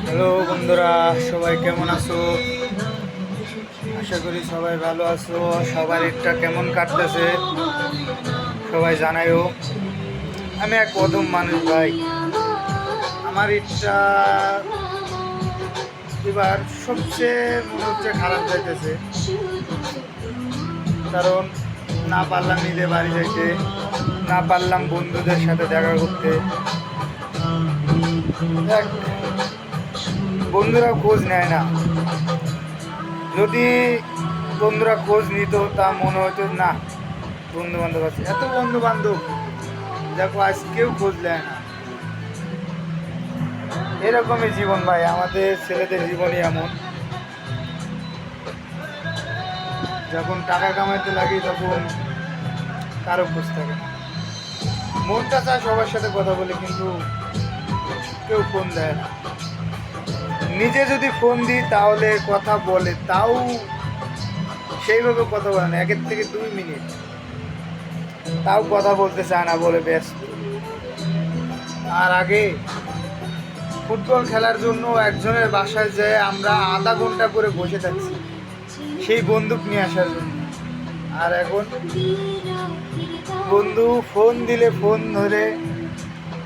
Hello বন্ধুরা, সবাই কেমন আছো? আশা করি সবাই ভালো আছো। সবার ঈদটা কেমন কাটতেছে সবাই জানাইও। আমি এক প্রথম মানুষ ভাই, আমার ঈদটা এবার সবচেয়ে মনে হচ্ছে খারাপ যাইতেছে, কারণ না পারলাম ঈদে বাড়ি যাইতে, না পারলাম বন্ধুদের সাথে দেখা করতে। দেখ, বন্ধুরা খোঁজ নেয় না। যদি বন্ধুরা খোঁজ নিত তা মনে হতো না বন্ধু বান্ধব আছে, এত বন্ধু বান্ধব, দেখো আজ কেউ খোঁজ নেয় না। এরকমই জীবন ভাই, আমাদের ছেলেদের জীবনই এমন। যখন টাকা কামাইতে লাগি তখন কারো খোঁজ থাকে না। মনটা চায় সবার সাথে কথা বলে, কিন্তু কেউ ফোন দেয় না। নিজে যদি ফোন দিই তাহলে কথা বলে, তাও সেইভাবে কথা বলে না, 1 থেকে 2 মিনিট, তাও কথা বলতে চায় না, বলে ব্যস্ত। আর আগে ফুটবল খেলার জন্য একজনের বাসায় যেয়ে আমরা আধা ঘন্টা করে বসে থাকছি সেই বন্দুক নিয়ে আসার জন্য। আর এখন বন্ধু ফোন দিলে ফোন ধরে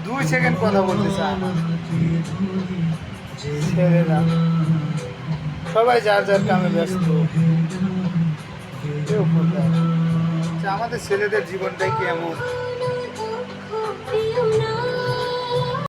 2 সেকেন্ড কথা বলতে চায় না। ছেলেরা সবাই যার যার কামে ব্যস্ত, কেউ ফোন দেয় না। আচ্ছা, আমাদের ছেলেদের জীবনটাই কি এমন?